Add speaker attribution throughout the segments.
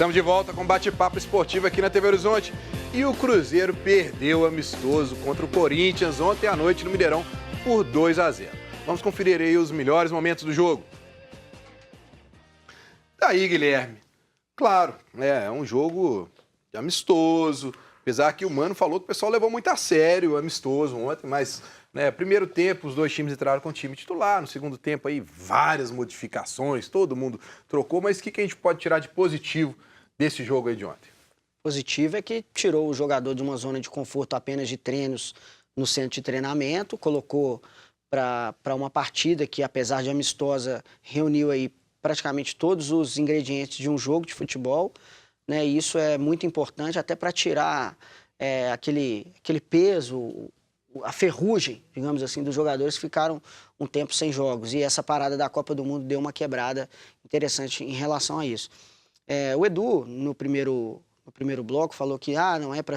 Speaker 1: Estamos de volta com bate-papo esportivo aqui na TV Horizonte. E o Cruzeiro perdeu amistoso contra o Corinthians ontem à noite no Mineirão por 2-0. Vamos conferir aí os melhores momentos do jogo. Daí, Guilherme. Claro, é um jogo amistoso. Apesar que o Mano falou que o pessoal levou muito a sério o amistoso ontem, mas primeiro tempo os dois times entraram com o time titular, no segundo tempo aí várias modificações, todo mundo trocou, mas o que a gente pode tirar de positivo desse jogo aí de ontem?
Speaker 2: Positivo é que tirou o jogador de uma zona de conforto apenas de treinos no centro de treinamento, colocou para uma partida que, apesar de amistosa, reuniu aí praticamente todos os ingredientes de um jogo de futebol, né? E isso é muito importante até para tirar aquele peso, a ferrugem, digamos assim, dos jogadores que ficaram um tempo sem jogos. E essa parada da Copa do Mundo deu uma quebrada interessante em relação a isso. O Edu, no primeiro bloco, falou que não é para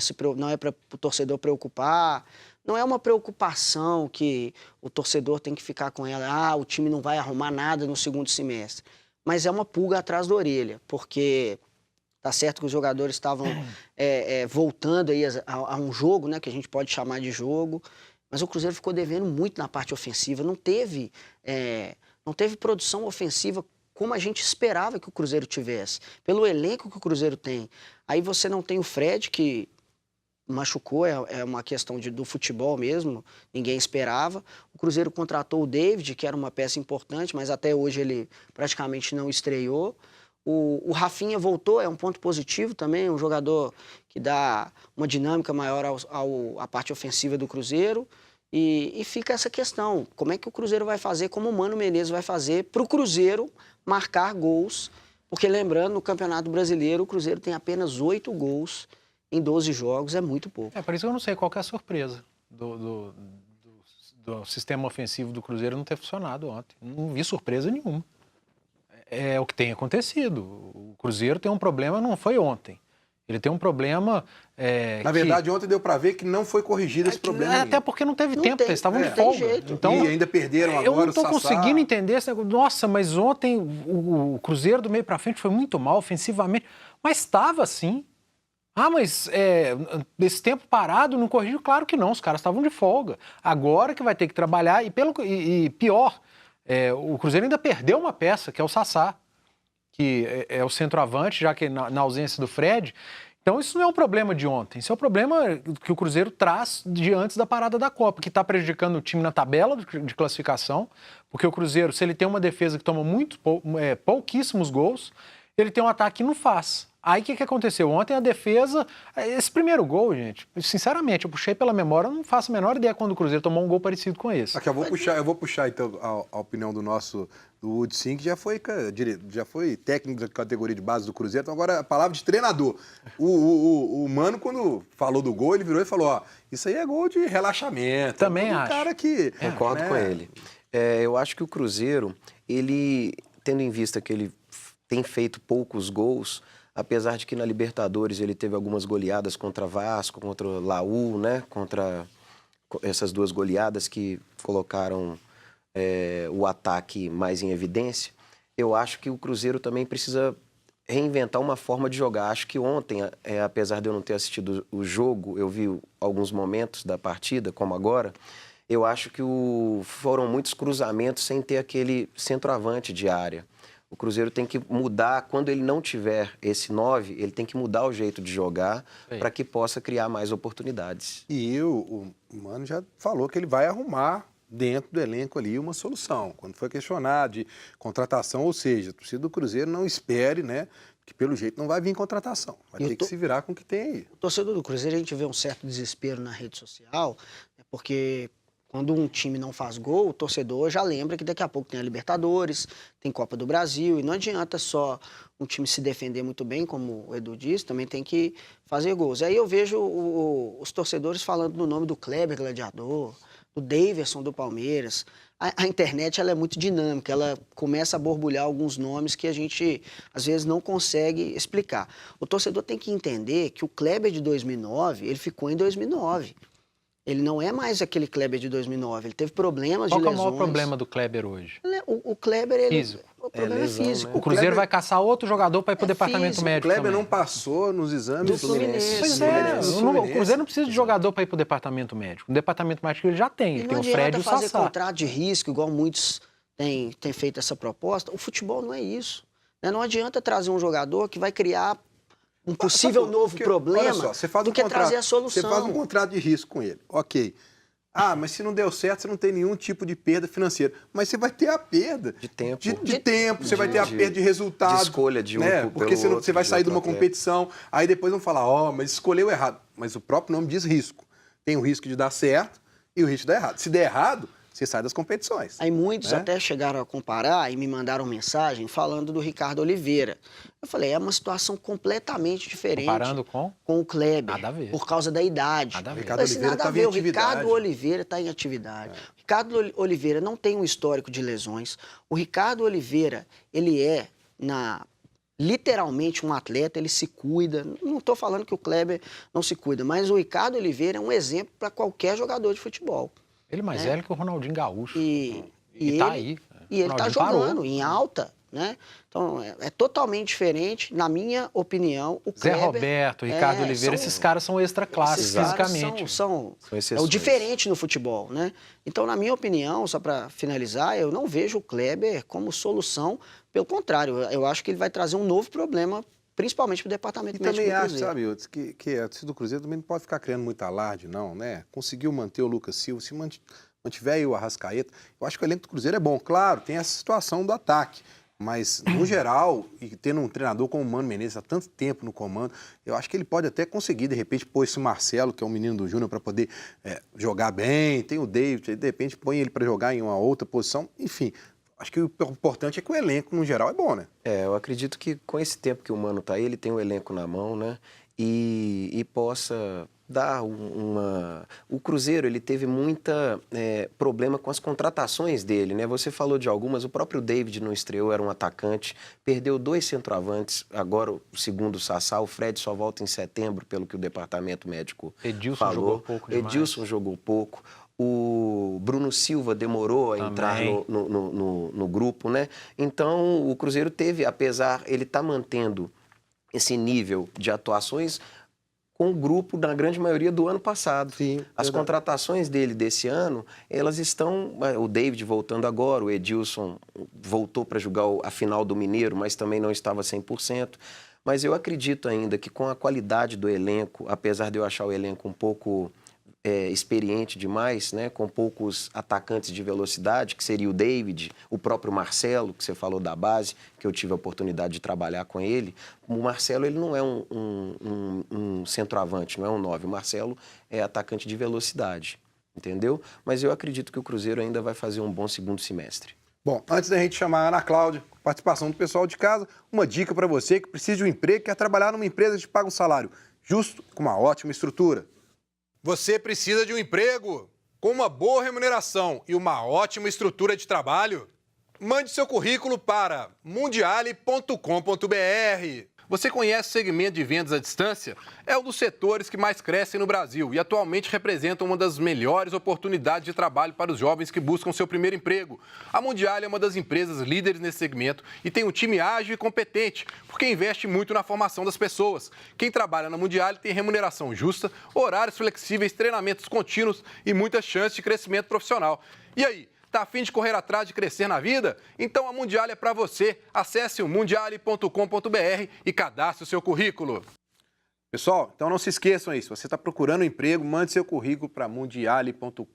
Speaker 2: o torcedor preocupar, não é uma preocupação que o torcedor tem que ficar com ela, o time não vai arrumar nada no segundo semestre. Mas é uma pulga atrás da orelha, porque tá certo que os jogadores estavam voltando aí a um jogo, né, que a gente pode chamar de jogo, mas o Cruzeiro ficou devendo muito na parte ofensiva, não teve produção ofensiva como a gente esperava que o Cruzeiro tivesse, pelo elenco que o Cruzeiro tem. Aí você não tem o Fred, que machucou, é uma questão do futebol mesmo, ninguém esperava. O Cruzeiro contratou o David, que era uma peça importante, mas até hoje ele praticamente não estreou. O Rafinha voltou, é um ponto positivo também, um jogador que dá uma dinâmica maior à parte ofensiva do Cruzeiro. E fica essa questão, como é que o Cruzeiro vai fazer, como o Mano Menezes vai fazer para o Cruzeiro marcar gols, porque lembrando, no Campeonato Brasileiro, o Cruzeiro tem apenas 8 gols em 12 jogos, é muito pouco.
Speaker 3: Por isso que eu não sei qual que é a surpresa do sistema ofensivo do Cruzeiro não ter funcionado ontem. Não vi surpresa nenhuma. É o que tem acontecido. O Cruzeiro tem um problema, não foi ontem. Ele tem um problema...
Speaker 1: Na verdade, ontem deu para ver que não foi corrigido esse problema.
Speaker 3: Até porque não teve tempo, eles estavam de folga.
Speaker 1: Então, e ainda perderam agora o Sassá.
Speaker 3: Eu não estou conseguindo entender esse negócio. Nossa, mas ontem o Cruzeiro do meio para frente foi muito mal ofensivamente. Mas estava assim. Mas esse tempo parado não corrigiu? Claro que não, os caras estavam de folga. Agora que vai ter que trabalhar. E pior, o Cruzeiro ainda perdeu uma peça, que é o Sassá, que é o centroavante, já que na ausência do Fred. Então isso não é um problema de ontem, isso é um problema que o Cruzeiro traz de antes da parada da Copa, que está prejudicando o time na tabela de classificação, porque o Cruzeiro, se ele tem uma defesa que toma pouquíssimos gols, ele tem um ataque que não faz. Aí o que aconteceu? Ontem a defesa, esse primeiro gol, gente, sinceramente, eu puxei pela memória, eu não faço a menor ideia quando o Cruzeiro tomou um gol parecido com esse.
Speaker 1: Aqui, eu vou puxar então a opinião do Hudson, que já foi técnico da categoria de base do Cruzeiro, então agora a palavra de treinador. O Mano, quando falou do gol, ele virou e falou, isso aí é gol de relaxamento.
Speaker 3: Também acho.
Speaker 1: Cara que...
Speaker 4: Concordo com ele. Eu acho que o Cruzeiro, ele, tendo em vista que ele tem feito poucos gols, apesar de que na Libertadores ele teve algumas goleadas contra Vasco, contra Laú, né? Contra essas duas goleadas que colocaram o ataque mais em evidência, eu acho que o Cruzeiro também precisa reinventar uma forma de jogar. Acho que ontem, apesar de eu não ter assistido o jogo, eu vi alguns momentos da partida, como agora, eu acho que foram muitos cruzamentos sem ter aquele centroavante de área. O Cruzeiro tem que mudar, quando ele não tiver esse 9, ele tem que mudar o jeito de jogar para que possa criar mais oportunidades.
Speaker 1: E o Mano já falou que ele vai arrumar dentro do elenco ali uma solução. Quando foi questionado de contratação, ou seja, a torcida do Cruzeiro não espere, né? Que pelo jeito não vai vir contratação. Vai ter que se virar com o que tem aí.
Speaker 2: O torcedor do Cruzeiro, a gente vê um certo desespero na rede social, porque... Quando um time não faz gol, o torcedor já lembra que daqui a pouco tem a Libertadores, tem Copa do Brasil, e não adianta só um time se defender muito bem, como o Edu disse, também tem que fazer gols. Aí eu vejo os torcedores falando do nome do Kleber Gladiador, do Daverson do Palmeiras. A internet ela é muito dinâmica, ela começa a borbulhar alguns nomes que a gente, às vezes, não consegue explicar. O torcedor tem que entender que o Kleber de 2009, ele ficou em 2009. Ele não é mais aquele Kleber de 2009, ele teve problemas de lesões.
Speaker 3: Qual é o maior problema do Kleber hoje?
Speaker 2: O Kleber, ele...
Speaker 3: Físico.
Speaker 2: problema
Speaker 4: lesão,
Speaker 2: físico.
Speaker 4: né?
Speaker 3: O Cruzeiro vai caçar outro jogador para ir para o departamento
Speaker 2: físico.
Speaker 1: O
Speaker 3: médico
Speaker 1: Kleber
Speaker 3: também.
Speaker 1: não passou nos exames
Speaker 2: Do Fluminense.
Speaker 3: Pois
Speaker 1: do
Speaker 3: é,
Speaker 1: Fluminense.
Speaker 3: o Cruzeiro não precisa de jogador para ir para o departamento médico. O departamento médico ele já tem.
Speaker 2: E
Speaker 3: Ele
Speaker 2: não
Speaker 3: tem o Fred e
Speaker 2: adianta
Speaker 3: o
Speaker 2: fazer
Speaker 3: Sassá.
Speaker 2: contrato de risco, igual muitos têm feito essa proposta. O futebol não é isso. Né? Não adianta trazer um jogador que vai criar um possível novo
Speaker 1: Porque,
Speaker 2: problema
Speaker 1: olha só, você faz
Speaker 2: do
Speaker 1: um
Speaker 2: que
Speaker 1: contrato,
Speaker 2: trazer a solução.
Speaker 1: Você faz um contrato de risco com ele, ok. Ah, mas se não deu certo, você não tem nenhum tipo de perda financeira. Mas você vai ter a perda
Speaker 4: De tempo.
Speaker 1: de tempo, você vai ter a perda de resultado.
Speaker 4: de escolha de um
Speaker 1: né? Porque
Speaker 4: pelo
Speaker 1: você vai
Speaker 4: outro,
Speaker 1: sair de uma
Speaker 4: outro atleta.
Speaker 1: competição, aí depois vão falar, ó, mas escolheu errado. Mas o próprio nome diz risco. Tem o risco de dar certo e o risco de dar errado. Se der errado, você sai das competições.
Speaker 2: Aí muitos
Speaker 1: né?
Speaker 2: até chegaram a comparar e me mandaram mensagem falando do Ricardo Oliveira. Eu falei, é uma situação completamente diferente
Speaker 3: Comparando com?
Speaker 2: o Kleber,
Speaker 3: Nada a ver.
Speaker 2: por causa da idade.
Speaker 3: Nada a ver.
Speaker 1: Ricardo
Speaker 2: Eu falei,
Speaker 1: Oliveira
Speaker 2: nada a
Speaker 1: tava em
Speaker 2: ver, o
Speaker 1: atividade.
Speaker 2: Ricardo Oliveira está em atividade. O Ricardo Oliveira não tem um histórico de lesões. O Ricardo Oliveira, ele é literalmente um atleta, ele se cuida. Não estou falando que o Kleber não se cuida, mas o Ricardo Oliveira é um exemplo para qualquer jogador de futebol.
Speaker 3: Ele é mais velho que o Ronaldinho Gaúcho.
Speaker 2: E
Speaker 3: tá
Speaker 2: ele,
Speaker 3: aí.
Speaker 2: E ele está
Speaker 3: Ronaldinho parou.
Speaker 2: jogando em alta, né? Então, é totalmente diferente, na minha opinião, o
Speaker 3: Zé
Speaker 2: Kleber...
Speaker 3: Roberto, Ricardo Oliveira, esses caras são extra classe
Speaker 2: esses caras
Speaker 3: fisicamente.
Speaker 2: são é o
Speaker 4: exceções.
Speaker 2: diferente no futebol, né? Então, na minha opinião, só para finalizar, eu não vejo o Kleber como solução. Pelo contrário, eu acho que ele vai trazer um novo problema, principalmente para o departamento
Speaker 1: E
Speaker 2: médico
Speaker 1: também
Speaker 2: do
Speaker 1: acho,
Speaker 2: Cruzeiro.
Speaker 1: sabe, Otis, que a torcida do Cruzeiro também não pode ficar criando muito alarde, não, né? Conseguiu manter o Lucas Silva, se mantiver aí o Arrascaeta, eu acho que o elenco do Cruzeiro é bom. Claro, tem essa situação do ataque, mas, no geral, e tendo um treinador como o Mano Menezes há tanto tempo no comando, eu acho que ele pode até conseguir, de repente, pôr esse Marcelo, que é um menino do Júnior, para poder jogar bem, tem o David, de repente põe ele para jogar em uma outra posição, enfim. Acho que o importante é que o elenco, no geral, é bom, né?
Speaker 4: Eu acredito que com esse tempo que o Mano tá aí, ele tem o elenco na mão, né? E possa dar uma... O Cruzeiro, ele teve muita problema com as contratações dele, né? Você falou de algumas, o próprio David não estreou, era um atacante, perdeu 2 centroavantes, agora o segundo, o Sassá, o Fred só volta em setembro, pelo que o departamento médico
Speaker 3: Edilson
Speaker 4: falou.
Speaker 3: jogou pouco demais.
Speaker 4: Edilson jogou pouco. O Bruno Silva demorou a
Speaker 3: Também.
Speaker 4: entrar no grupo, né? Então, o Cruzeiro teve, apesar, ele tá mantendo esse nível de atuações com o grupo na grande maioria do ano passado.
Speaker 1: Sim,
Speaker 4: As contratações dele desse ano, elas estão... O David voltando agora, o Edilson voltou para jogar a final do Mineiro, mas também não estava 100%. Mas eu acredito ainda que com a qualidade do elenco, apesar de eu achar o elenco um pouco... experiente demais, né, com poucos atacantes de velocidade, que seria o David, o próprio Marcelo, que você falou da base, que eu tive a oportunidade de trabalhar com ele. O Marcelo, ele não é um centroavante, não é um 9. O Marcelo é atacante de velocidade, entendeu? Mas eu acredito que o Cruzeiro ainda vai fazer um bom segundo semestre.
Speaker 1: Bom, antes da gente chamar a Ana Cláudia, participação do pessoal de casa, uma dica para você que precisa de um emprego, quer trabalhar numa empresa que te paga um salário justo, com uma ótima estrutura. Você precisa de um emprego com uma boa remuneração e uma ótima estrutura de trabalho? Mande seu currículo para mundiale.com.br. Você conhece o segmento de vendas à distância? É um dos setores que mais crescem no Brasil e atualmente representa uma das melhores oportunidades de trabalho para os jovens que buscam seu primeiro emprego. A Mundiale é uma das empresas líderes nesse segmento e tem um time ágil e competente, porque investe muito na formação das pessoas. Quem trabalha na Mundiale tem remuneração justa, horários flexíveis, treinamentos contínuos e muitas chances de crescimento profissional. E aí? Tá a fim de correr atrás de crescer na vida? Então a Mundiale é para você. Acesse o mundiale.com.br e cadastre o seu currículo. Pessoal, então não se esqueçam aí. Se você está procurando um emprego, mande seu currículo para mundiale.com.br.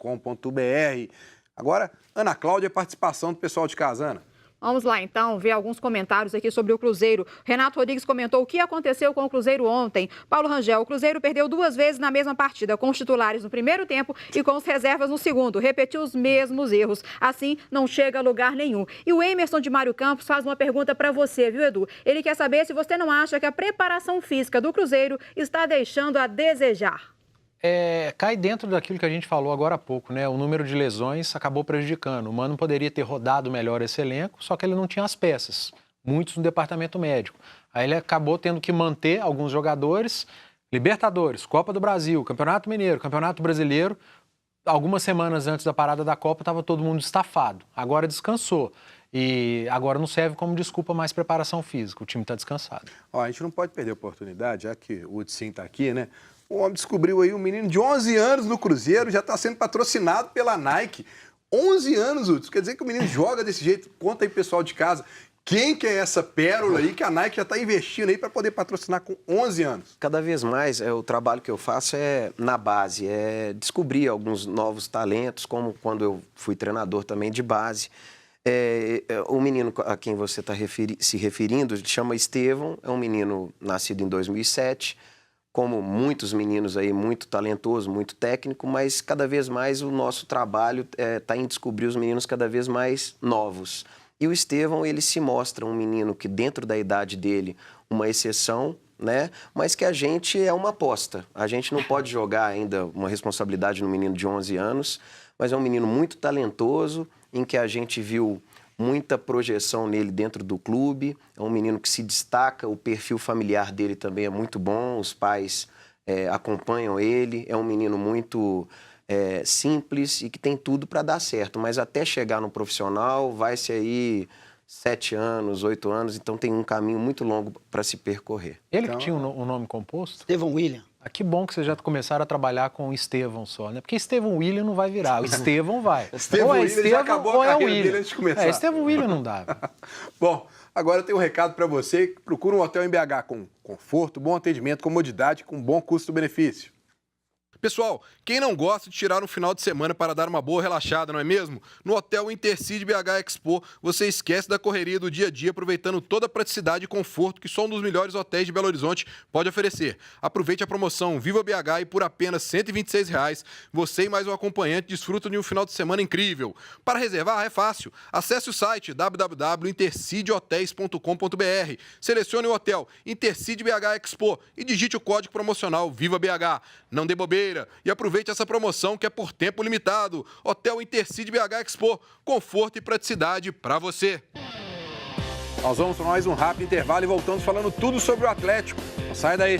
Speaker 1: Agora, Ana Cláudia, participação do pessoal de casa, Ana.
Speaker 5: Vamos lá, então, ver alguns comentários aqui sobre o Cruzeiro. Renato Rodrigues comentou o que aconteceu com o Cruzeiro ontem. Paulo Rangel, o Cruzeiro perdeu 2 vezes na mesma partida, com os titulares no primeiro tempo e com os reservas no segundo. Repetiu os mesmos erros. Assim, não chega a lugar nenhum. E o Emerson de Mário Campos faz uma pergunta para você, viu, Edu? Ele quer saber se você não acha que a preparação física do Cruzeiro está deixando a desejar.
Speaker 3: Cai dentro daquilo que a gente falou agora há pouco, né? O número de lesões acabou prejudicando. O Mano poderia ter rodado melhor esse elenco, só que ele não tinha as peças, muitos no departamento médico. Aí ele acabou tendo que manter alguns jogadores, Libertadores, Copa do Brasil, Campeonato Mineiro, Campeonato Brasileiro. Algumas semanas antes da parada da Copa estava todo mundo estafado, agora descansou. E agora não serve como desculpa mais preparação física, o time está descansado.
Speaker 1: Ó, a gente não pode perder a oportunidade, já que o Hudson está aqui, né? O homem descobriu aí um menino de 11 anos no Cruzeiro, já está sendo patrocinado pela Nike. 11 anos, Hudson, quer dizer que o menino joga desse jeito. Conta aí, pessoal de casa, quem que é essa pérola aí que a Nike já está investindo aí para poder patrocinar com 11 anos?
Speaker 4: Cada vez mais, o trabalho que eu faço é na base, é descobrir alguns novos talentos, como quando eu fui treinador também de base. O menino a quem você está se referindo chama Estevão, é um menino nascido em 2007, como muitos meninos aí, muito talentoso, muito técnico, mas cada vez mais o nosso trabalho está em descobrir os meninos cada vez mais novos. E o Estevão, ele se mostra um menino que dentro da idade dele, uma exceção, né? Mas que a gente é uma aposta. A gente não pode jogar ainda uma responsabilidade no menino de 11 anos, mas é um menino muito talentoso, em que a gente viu muita projeção nele dentro do clube. É um menino que se destaca, o perfil familiar dele também é muito bom, os pais acompanham ele. É um menino muito simples e que tem tudo para dar certo, mas até chegar no profissional vai-se aí 7 anos, 8 anos, então tem um caminho muito longo para se percorrer.
Speaker 3: Ele que tinha um nome composto?
Speaker 2: Estevão William.
Speaker 3: Ah, que bom que vocês já começaram a trabalhar com o Estevão só, né? Porque Estevão William não vai virar, o Estevão vai.
Speaker 1: Estevão
Speaker 3: ou é
Speaker 1: William já
Speaker 3: Estevão
Speaker 1: acabou
Speaker 3: ou
Speaker 1: a
Speaker 3: é o
Speaker 1: carreira dele
Speaker 3: William.
Speaker 1: antes de começar.
Speaker 3: Estevão William não dá.
Speaker 1: Bom, agora eu tenho um recado para você. Procura um hotel em BH com conforto, bom atendimento, comodidade, com bom custo-benefício. Pessoal, quem não gosta de tirar um final de semana para dar uma boa relaxada, não é mesmo? No Hotel Intercity BH Expo, você esquece da correria do dia a dia, aproveitando toda a praticidade e conforto que só um dos melhores hotéis de Belo Horizonte pode oferecer. Aproveite a promoção Viva BH e por apenas R$ 126, você e mais um acompanhante desfrutam de um final de semana incrível. Para reservar é fácil. Acesse o site www.intercityhotels.com.br, selecione o hotel Intercity BH Expo e digite o código promocional Viva BH. Não dê bobeira e aproveite essa promoção que é por tempo limitado. Hotel Intercity BH Expo, conforto e praticidade para você. Nós vamos para mais um rápido intervalo e voltamos falando tudo sobre o Atlético. Não sai daí.